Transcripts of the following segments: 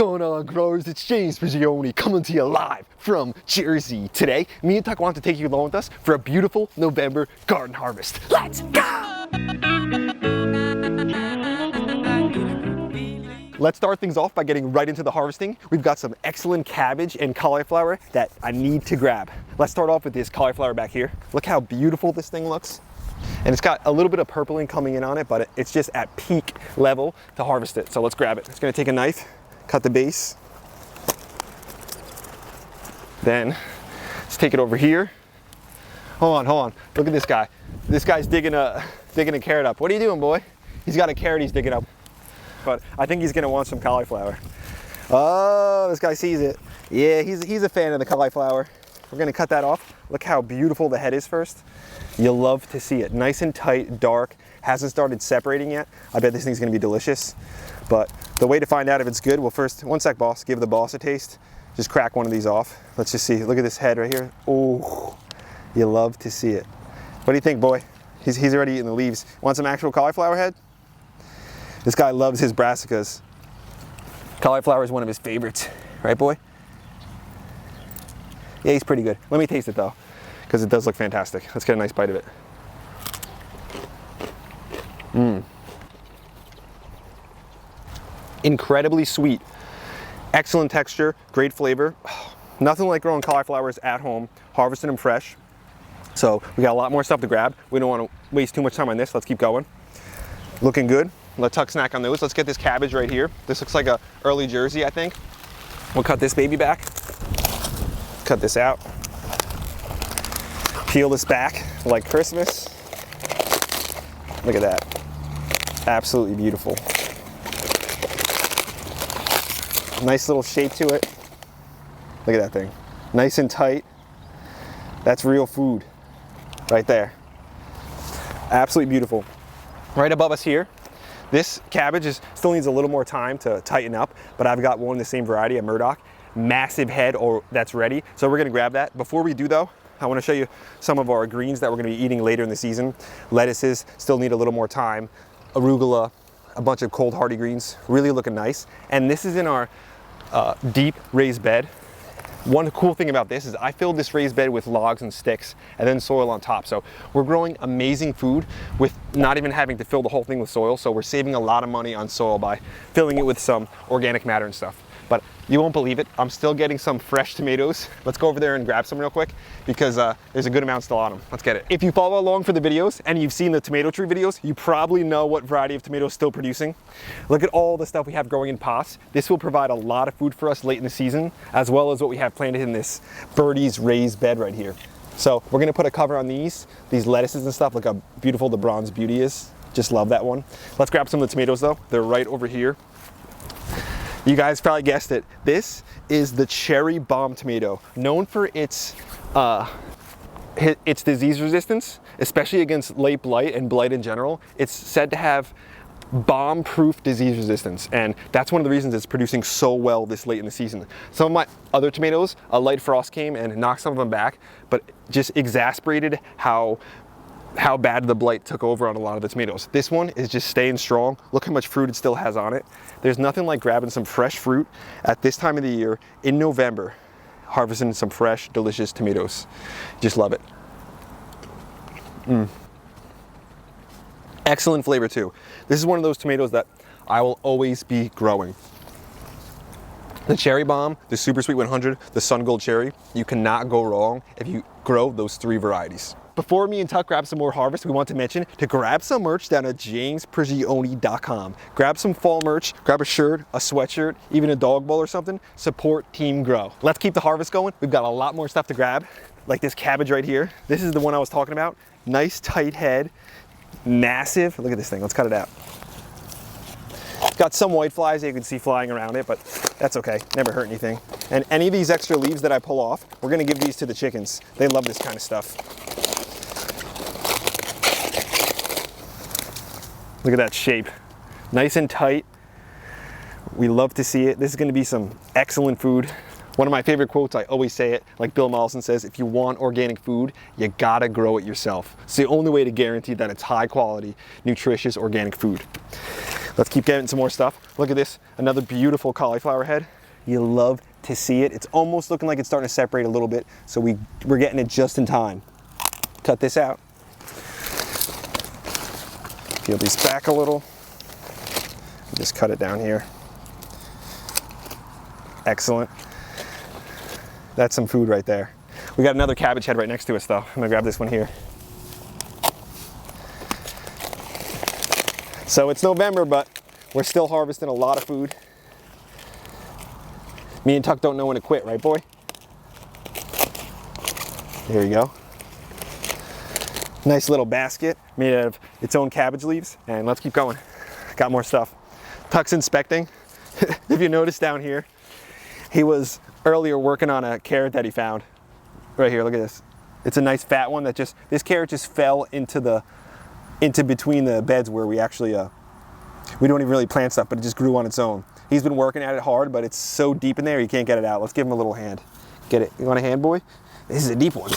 going on, growers? It's James Prigioni coming to you live from Jersey. Today, me and Tuck want to take you along with us for a beautiful November garden harvest. Let's go! Let's start things off by getting right into the harvesting. We've got some excellent cabbage and cauliflower that I need to grab. Let's start off with this cauliflower back here. Look how beautiful this thing looks. And it's got a little bit of purpling coming in on it, but it's just at peak level to harvest it. So let's grab it. It's gonna take a knife, cut the base. Then let's take it over here. Hold on. Look at this guy. This guy's digging a carrot up. What are you doing, boy? He's got a carrot he's digging up. But I think he's gonna want some cauliflower. Oh, this guy sees it. Yeah, he's a fan of the cauliflower. We're gonna cut that off. Look how beautiful the head is first. You'll love to see it. Nice and tight, dark, hasn't started separating yet. I bet this thing's gonna be delicious. But the way to find out if it's good, well first, one sec boss, give the boss a taste. Just crack one of these off. Let's just see, look at this head right here. Oh, you love to see it. What do you think, boy? He's already eating the leaves. Want some actual cauliflower head? This guy loves his brassicas. Cauliflower is one of his favorites, right boy? Yeah, he's pretty good. Let me taste it though, because it does look fantastic. Let's get a nice bite of it. Incredibly sweet. Excellent texture, great flavor. Nothing like growing cauliflowers at home, harvesting them fresh. So we got a lot more stuff to grab. We don't want to waste too much time on this. Let's keep going. Looking good. Let Tuck snack on those. Let's get this cabbage right here. This looks like a early Jersey, I think. We'll cut this baby back. Cut this out. Peel this back like Christmas. Look at that. Absolutely beautiful. Nice little shape to it. Look at that thing. Nice and tight. That's real food right there. Absolutely beautiful. Right above us here, this cabbage still needs a little more time to tighten up, but I've got one in the same variety, a Murdoch. Massive head that's ready. So we're gonna grab that. Before we do though, I wanna show you some of our greens that we're gonna be eating later in the season. Lettuces still need a little more time. Arugula, a bunch of cold hardy greens, really looking nice. And this is in our deep raised bed. One cool thing about this is I filled this raised bed with logs and sticks and then soil on top. So we're growing amazing food with not even having to fill the whole thing with soil. So we're saving a lot of money on soil by filling it with some organic matter and stuff. But you won't believe it, I'm still getting some fresh tomatoes. Let's go over there and grab some real quick because there's a good amount still on them. Let's get it. If you follow along for the videos and you've seen the tomato tree videos, you probably know what variety of tomatoes still producing. Look at all the stuff we have growing in pots. This will provide a lot of food for us late in the season, as well as what we have planted in this birdie's raised bed right here. So we're gonna put a cover on these lettuces and stuff. Look how beautiful the bronze beauty is. Just love that one. Let's grab some of the tomatoes though. They're right over here. You guys probably guessed it. This is the cherry bomb tomato, known for its disease resistance, especially against late blight and blight in general. It's said to have bomb-proof disease resistance, and that's one of the reasons it's producing so well this late in the season. Some of my other tomatoes, a light frost came and knocked some of them back, but just exasperated how bad the blight took over on a lot of the tomatoes. This one is just staying strong. Look how much fruit it still has on it. There's nothing like grabbing some fresh fruit at this time of the year in November, harvesting some fresh, delicious tomatoes. Just love it. Excellent flavor too. This is one of those tomatoes that I will always be growing. The Cherry Bomb, the Super Sweet 100, the Sun Gold Cherry, you cannot go wrong if you grow those three varieties. Before me and Tuck grab some more harvest, we want to mention to grab some merch down at jamesprigioni.com. Grab some fall merch, grab a shirt, a sweatshirt, even a dog bowl or something. Support Team Grow. Let's keep the harvest going. We've got a lot more stuff to grab, like this cabbage right here. This is the one I was talking about. Nice tight head, massive. Look at this thing, let's cut it out. It's got some white flies that you can see flying around it, but that's okay, never hurt anything. And any of these extra leaves that I pull off, we're gonna give these to the chickens. They love this kind of stuff. Look at that shape, nice and tight. We love to see it. This is gonna be some excellent food One of my favorite quotes, I always say it, like Bill Mollison says, if you want organic food, you gotta grow it yourself. It's the only way to guarantee that it's high quality, nutritious, organic food. Let's keep getting some more stuff. Look at this, another beautiful cauliflower head. You love to see it. It's almost looking like it's starting to separate a little bit, so we're getting it just in time. Cut this out. Peel these back a little. Just cut it down here. Excellent. That's some food right there. We got another cabbage head right next to us though. I'm gonna grab this one here. So it's November, but we're still harvesting a lot of food. Me and Tuck don't know when to quit, right boy? There you go. Nice little basket made out of its own cabbage leaves. And let's keep going. Got more stuff. Tuck's inspecting. If you notice down here, he was earlier working on a carrot that he found. Right here, look at this. It's a nice fat one that this carrot just fell into between the beds where we actually, we don't even really plant stuff, but it just grew on its own. He's been working at it hard, but it's so deep in there, you can't get it out. Let's give him a little hand. Get it, you want a hand, boy? This is a deep one.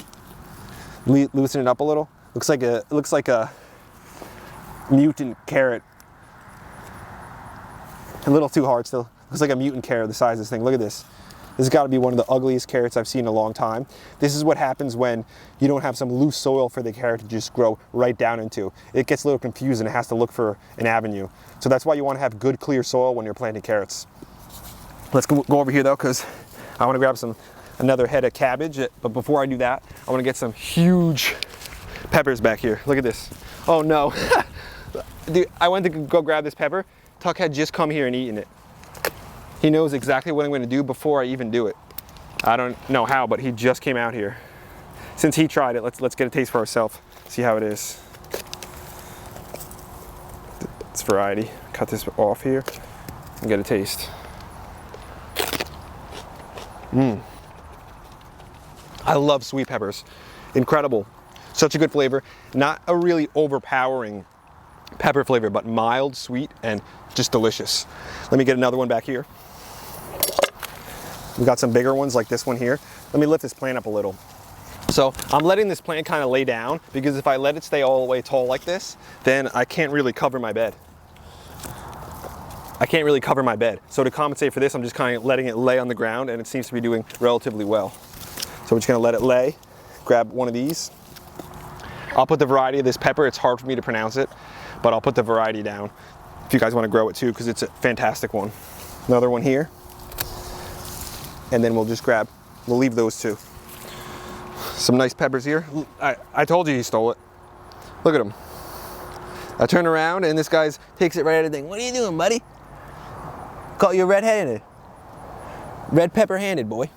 Loosen it up a little. Looks like a mutant carrot. A little too hard still. Looks like a mutant carrot the size of this thing. Look at this. This has got to be one of the ugliest carrots I've seen in a long time. This is what happens when you don't have some loose soil for the carrot to just grow right down into. It gets a little confused and it has to look for an avenue. So that's why you want to have good, clear soil when you're planting carrots. Let's go over here though, because I want to grab another head of cabbage. But before I do that, I want to get some huge peppers back here. Look at this. Oh no. Dude, I went to go grab this pepper. Tuck had just come here and eaten it. He knows exactly what I'm going to do before I even do it. I don't know how, but he just came out here. Since he tried it, let's get a taste for ourselves. See how it is. It's variety. Cut this off here and get a taste. I love sweet peppers. Incredible. Such a good flavor. Not a really overpowering pepper flavor, but mild, sweet, and just delicious. Let me get another one back here. We got some bigger ones like this one here. Let me lift this plant up a little. So I'm letting this plant kind of lay down because if I let it stay all the way tall like this, then I can't really cover my bed. So to compensate for this, I'm just kind of letting it lay on the ground and it seems to be doing relatively well. So we're just gonna let it lay. Grab one of these. I'll put the variety of this pepper. It's hard for me to pronounce it, but I'll put the variety down if you guys want to grow it too, because it's a fantastic one. Another one here. And then we'll leave those two. Some nice peppers here. I told you he stole it. Look at him. I turn around and this guy takes it right out of the thing. What are you doing, buddy? Call you red-handed. Red pepper-handed, boy.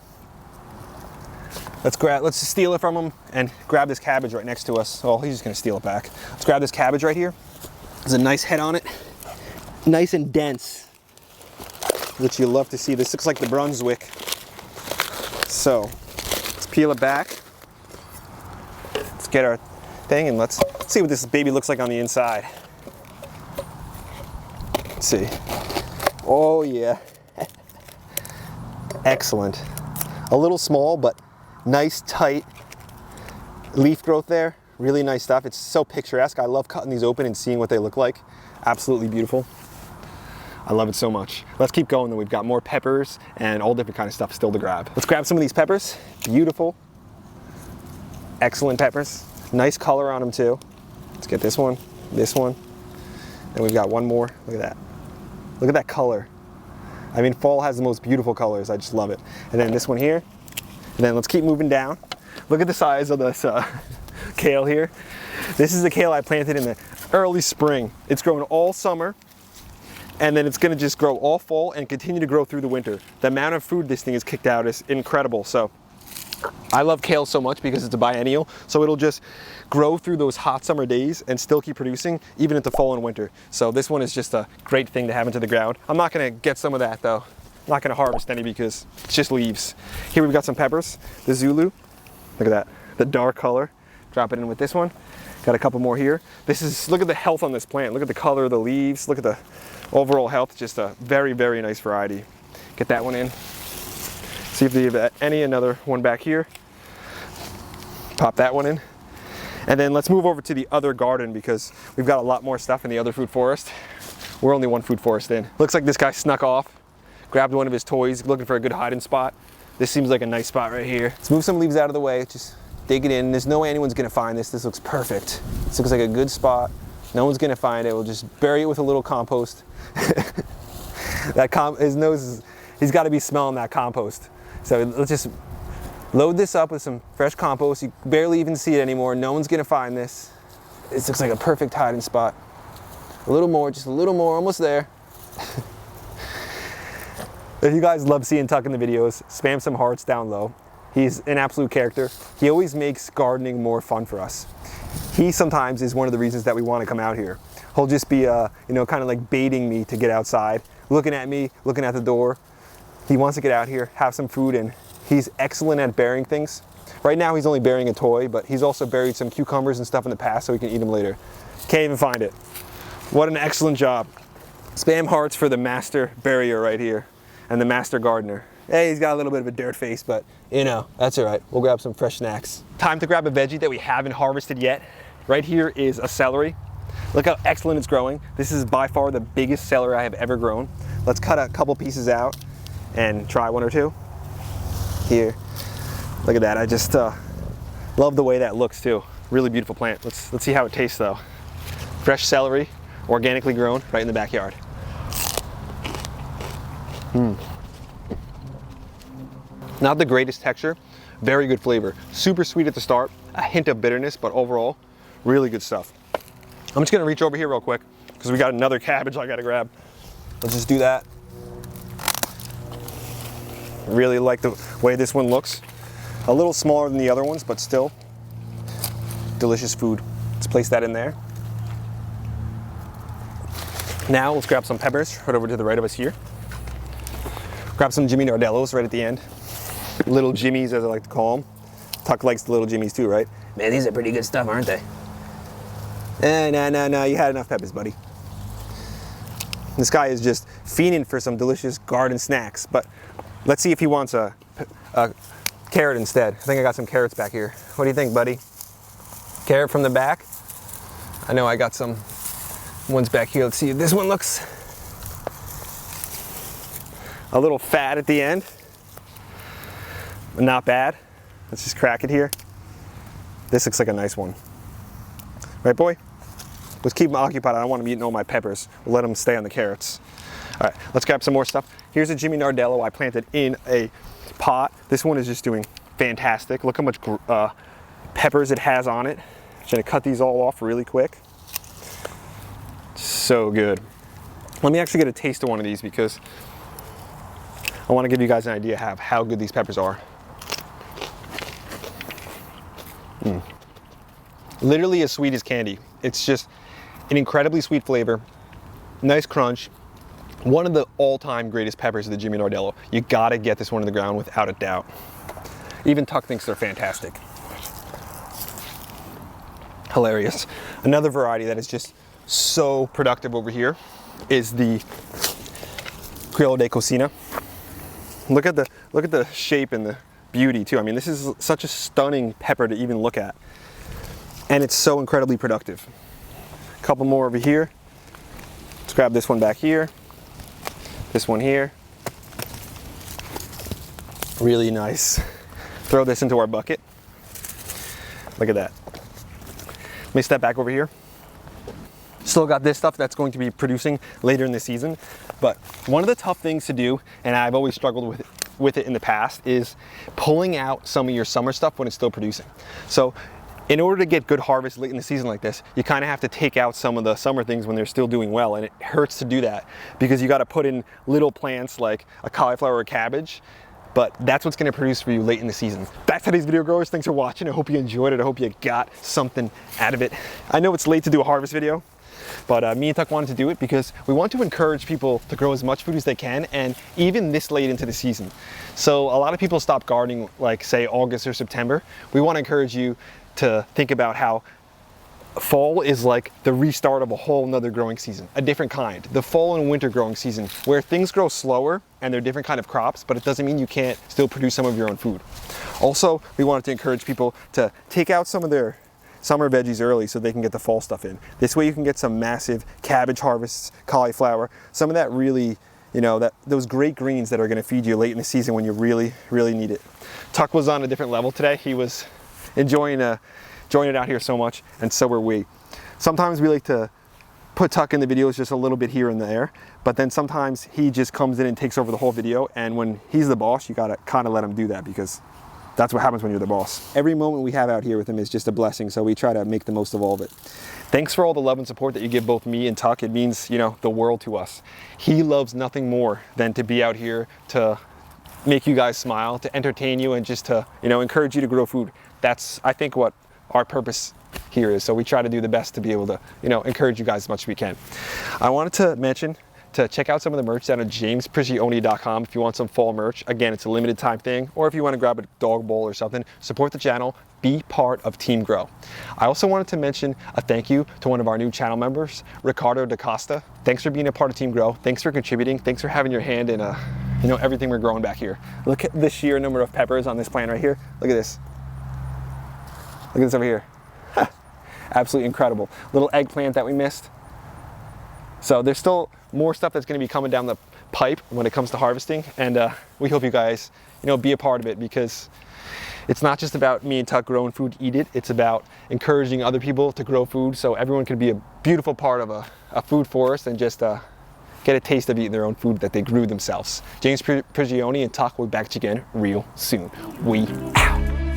Let's steal it from him and grab this cabbage right next to us. Oh, he's just gonna steal it back. Let's grab this cabbage right here. There's a nice head on it. Nice and dense, which you love to see. This looks like the Brunswick. So let's peel it back. Let's get our thing and let's see what this baby looks like on the inside. Let's see. Oh yeah. Excellent. A little small, but nice tight leaf growth there. Really nice stuff. It's so picturesque. I love cutting these open and seeing what they look like. Absolutely beautiful. I love it so much. Let's keep going though. We've got more peppers and all different kind of stuff still to grab. Let's grab some of these peppers. Beautiful. Excellent peppers. Nice color on them too. Let's get this one, and we've got one more. Look at that. Look at that color. I mean, fall has the most beautiful colors. I just love it. And then this one here. And then let's keep moving down. Look at the size of this kale here. This is the kale I planted in the early spring. It's grown all summer. And then it's gonna just grow all fall and continue to grow through the winter. The amount of food this thing has kicked out is incredible. So I love kale so much because it's a biennial. So it'll just grow through those hot summer days and still keep producing even into fall and winter. So this one is just a great thing to have into the ground. I'm not gonna get some of that though. I'm not gonna harvest any because it's just leaves. Here we've got some peppers, the Zulu. Look at that, the dark color. Drop it in with this one. Got a couple more here. Look at the health on this plant. Look at the color of the leaves. Look at the overall health. Just a very, very nice variety. Get that one in. See if they have another one back here. Pop that one in. And then let's move over to the other garden because we've got a lot more stuff in the other food forest. We're only one food forest in. Looks like this guy snuck off, grabbed one of his toys, looking for a good hiding spot. This seems like a nice spot right here. Let's move some leaves out of the way, just dig it in. There's no way anyone's gonna find this. This looks perfect. This looks like a good spot. No one's gonna find it. We'll just bury it with a little compost. His nose is, he's gotta be smelling that compost. So let's just load this up with some fresh compost. You barely even see it anymore. No one's gonna find this. This looks like a perfect hiding spot. A little more, just a little more, almost there. If you guys love seeing Tuck in the videos, spam some hearts down low. He's an absolute character. He always makes gardening more fun for us. He sometimes is one of the reasons that we want to come out here. He'll just be, you know, kind of like baiting me to get outside, looking at me, looking at the door. He wants to get out here, have some food, and he's excellent at burying things. Right now he's only burying a toy, but he's also buried some cucumbers and stuff in the past so he can eat them later. Can't even find it. What an excellent job. Spam hearts for the master barrier right here and the master gardener. Hey, he's got a little bit of a dirt face, but you know, that's all right. We'll grab some fresh snacks. Time to grab a veggie that we haven't harvested yet. Right here is a celery. Look how excellent it's growing. This is by far the biggest celery I have ever grown. Let's cut a couple pieces out and try one or two. Here, look at that. I just love the way that looks too. Really beautiful plant. Let's see how it tastes though. Fresh celery, organically grown, right in the backyard. Not the greatest texture, very good flavor. Super sweet at the start, a hint of bitterness, but overall, really good stuff. I'm just gonna reach over here real quick because we got another cabbage I gotta grab. Let's just do that. Really like the way this one looks. A little smaller than the other ones, but still delicious food. Let's place that in there. Now let's grab some peppers right over to the right of us here. Grab some Jimmy Nardellos right at the end. Little Jimmies, as I like to call them. Tuck likes the little Jimmies too, right? Man, these are pretty good stuff, aren't they? No, you had enough peppers, buddy. This guy is just fiending for some delicious garden snacks, but let's see if he wants a carrot instead. I think I got some carrots back here. What do you think, buddy? Carrot from the back? I know I got some ones back here. Let's see if this one looks a little fat at the end. Not bad. Let's just crack it here. This looks like a nice one. Right, boy? Let's keep him occupied. I don't want him eating all my peppers. We'll let him stay on the carrots. All right, let's grab some more stuff. Here's a Jimmy Nardello I planted in a pot. This one is just doing fantastic. Look how much peppers it has on it. I'm gonna cut these all off really quick. So good. Let me actually get a taste of one of these because I want to give you guys an idea of how good these peppers are. Literally as sweet as candy. It's just an incredibly sweet flavor, nice crunch. One of the all-time greatest peppers is the Jimmy Nardello. You gotta get this one in the ground without a doubt. Even Tuck thinks they're fantastic. Hilarious. Another variety that is just so productive over here is the Criollo de Cocina. Look at the shape and the beauty too. I mean, this is such a stunning pepper to even look at. And it's so incredibly productive. A couple more over here. Let's grab this one back here. This one here. Really nice. Throw this into our bucket. Look at that. Let me step back over here. Still got this stuff that's going to be producing later in the season. But one of the tough things to do, and I've always struggled with it in the past, is pulling out some of your summer stuff when it's still producing. So in order to get good harvest late in the season like this, you kind of have to take out some of the summer things when they're still doing well, and it hurts to do that because you got to put in little plants like a cauliflower or cabbage, but that's what's going to produce for you late in the season. That's today's video, growers. Thanks for watching. I hope you enjoyed it. I hope you got something out of it. I know it's late to do a harvest video, but me and Tuck wanted to do it because we want to encourage people to grow as much food as they can, and even this late into the season. So a lot of people stop gardening like say August or September. We want to encourage you to think about how fall is like the restart of a whole nother growing season, a different kind. The fall and winter growing season where things grow slower and they're different kind of crops, but it doesn't mean you can't still produce some of your own food. Also, we wanted to encourage people to take out some of their summer veggies early so they can get the fall stuff in. This way you can get some massive cabbage harvests, cauliflower, some of that really, you know, those great greens that are gonna feed you late in the season when you really, really need it. Tuck was on a different level today. He was enjoying it out here so much, and so are we. Sometimes we like to put Tuck in the videos just a little bit here and there, but then sometimes he just comes in and takes over the whole video, and when he's the boss, you gotta kind of let him do that, because that's what happens when you're the boss. Every moment we have out here with him is just a blessing, so we try to make the most of all of it. Thanks for all the love and support that you give both me and Tuck. It means, you know, the world to us. He loves nothing more than to be out here to make you guys smile, to entertain you, and just to, you know, encourage you to grow food. That's, I think, what our purpose here is. So we try to do the best to be able to, you know, encourage you guys as much as we can. I wanted to mention to check out some of the merch down at jamesprigioni.com if you want some fall merch. Again, it's a limited time thing, or if you want to grab a dog bowl or something, support the channel, be part of Team Grow. I also wanted to mention a thank you to one of our new channel members, Ricardo DaCosta. Thanks for being a part of Team Grow. Thanks for contributing. Thanks for having your hand in, you know, everything we're growing back here. Look at the sheer number of peppers on this plant right here. Look at this. Look at this over here. Absolutely incredible. Little eggplant that we missed. So there's still more stuff that's going to be coming down the pipe when it comes to harvesting, and we hope you guys, you know, be a part of it, because it's not just about me and Tuck growing food, eat it. It's about encouraging other people to grow food so everyone can be a beautiful part of a food forest and just get a taste of eating their own food that they grew themselves. James Prigioni and Tuck will be back again real soon. We out.